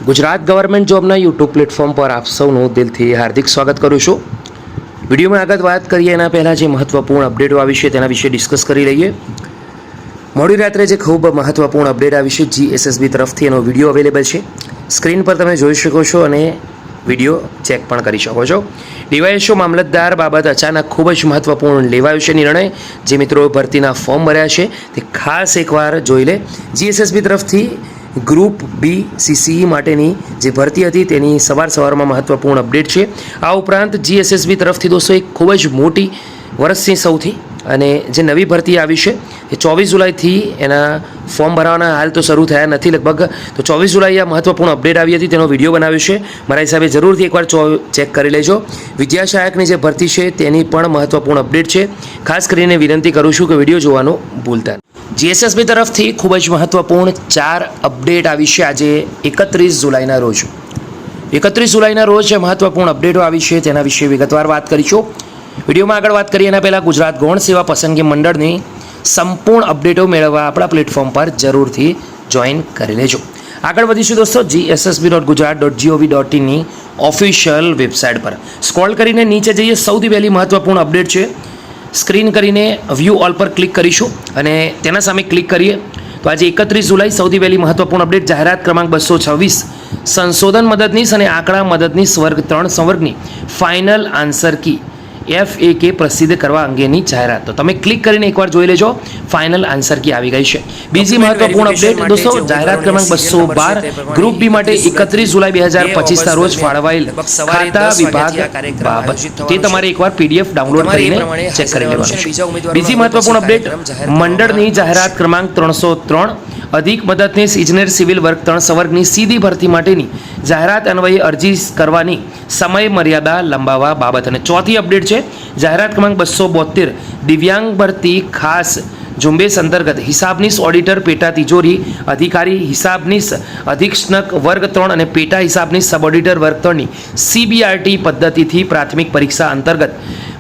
Gujarat government જોબના YouTube platform પર આપ સૌનું દિલથી હાર્દિક સ્વાગત કરું છું. વિડીયોમાં આગળ વાત કરીએ એના પહેલાં જે મહત્ત્વપૂર્ણ અપડેટો આવી છે તેના વિશે ડિસ્કસ કરી લઈએ. મોડી રાત્રે જે ખૂબ મહત્ત્વપૂર્ણ અપડેટ આવી છે GSSB તરફથી એનો વિડીયો અવેલેબલ છે. સ્ક્રીન પર તમે જોઈ શકો છો અને વિડીયો ચેક પણ કરી શકો છો. ડીવાયએસઓ મામલતદાર બાબત અચાનક ખૂબ જ મહત્ત્વપૂર્ણ લેવાયો છે નિર્ણય. જે મિત્રો ભરતીના ફોર્મ ભર્યા છે તે ખાસ એકવાર જોઈ લે. GSSB તરફથી ગ્રુપ બી CCE માટેની જે ભરતી હતી તેની સવારમાં મહત્ત્વપૂર્ણ અપડેટ છે. આ ઉપરાંત GSSB તરફથી દોસ્તો એક ખૂબ જ મોટી વર્ષની સૌથી અને જે નવી ભરતી આવી છે એ 24 જુલાઈથી એના ફોર્મ ભરવાના હાલ તો શરૂ થયા નથી લગભગ. તો 24 જુલાઈએ આ મહત્ત્વપૂર્ણ અપડેટ આવી હતી, તેનો વિડીયો બનાવ્યો છે. મારા હિસાબે જરૂરથી એકવાર ચેક કરી લેજો. વિદ્યા સહાયકની જે ભરતી છે તેની પણ મહત્ત્વપૂર્ણ અપડેટ છે. ખાસ કરીને વિનંતી કરું છું કે વિડીયો જોવાનું ભૂલતા નહીં. GSSB તરફથી ખૂબ જ મહત્ત્વપૂર્ણ 4 અપડેટ આવી છે આજે 31 જુલાઈના રોજ. 31 જુલાઈના રોજ મહત્ત્વપૂર્ણ અપડેટો આવી છે તેના વિશે વિગતવાર વાત કરીશું. વિડીયોમાં આગળ વાત કરીએ એના પહેલાં ગુજરાત ગૌણ સેવા પસંદગી મંડળની સંપૂર્ણ અપડેટો મેળવવા આપણા પ્લેટફોર્મ પર જરૂરથી જોઈન કરી લેજો. આગળ વધીશું દોસ્તો gssb.gujarat.gov.in ની ઓફિશિયલ વેબસાઇટ પર. સ્ક્રોલ કરીને નીચે જઈએ, સૌથી પહેલી મહત્ત્વપૂર્ણ અપડેટ છે. સ્ક્રીન કરીને વ્યૂ ઓલ પર ક્લિક કરીશું અને તેના સામે ક્લિક કરીએ તો આજે 31 જુલાઈ સૌથી પહેલી મહત્ત્વપૂર્ણ અપડેટ. જાહેરાત ક્રમાંક 226 સંશોધન મદદનીશ અને આંકડા મદદનીશ વર્ગ 3 સંવર્ગની ફાઇનલ આન્સર કી FAK પ્રસિદ્ધ કરવા અંગેની જાહેરાત. તો તમે ક્લિક કરીને એકવાર જોઈ લેજો, ફાઇનલ આન્સર કી આવી ગઈ છે. બીજી મહત્વપૂર્ણ અપડેટ દોસ્તો, જાહેરાત ક્રમાંક 212 ગ્રુપ બી માટે 31 જુલાઈ 2025ના રોજ ફાળવાયેલ ખાતા વિભાગ બાબત. તે તમારે એકવાર PDF ડાઉનલોડ કરીને ચેક કરી લેવાનું છે. બીજી મહત્વપૂર્ણ અપડેટ, મંડળની જાહેરાત ક્રમાંક 303 અધિક મદદનીશ ઇજનેર સિવિલ વર્ગ 3 સંવર્ગની સીધી ભરતી માટેની જાહેરાત અન્વયે અરજી કરવાની સમય મર્યાદા લંબાવવા બાબત. અને ચોથી અપડેટ છે જાહેરાત ક્રમાંક 272 દિવ્યાંગ ભરતી ખાસ ઝુંબેશ અંતર્ગત હિસાબનીશ ઓડિટર પેટા તિજોરી અધિકારી હિસાબનીશ અધિક્ષક વર્ગ 3 અને પેટા હિસાબનીશ સબ ઓડિટર વર્ગ 3ની CBRT પદ્ધતિથી પ્રાથમિક પરીક્ષા અંતર્ગત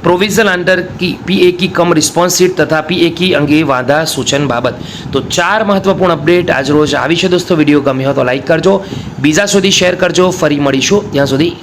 પ્રોવિઝનલ આન્સર કી PAK કમ રિસ્પોન્સ શીટ તથા PAK અંગે વાંધા સૂચન બાબત. તો 4 મહત્વપૂર્ણ અપડેટ આજ રોજ આવી છે દોસ્તો. વિડીયો ગમ્યો તો લાઈક કરજો, બીજા સુધી શેર કરજો. ફરી મળીશું, ત્યાં સુધી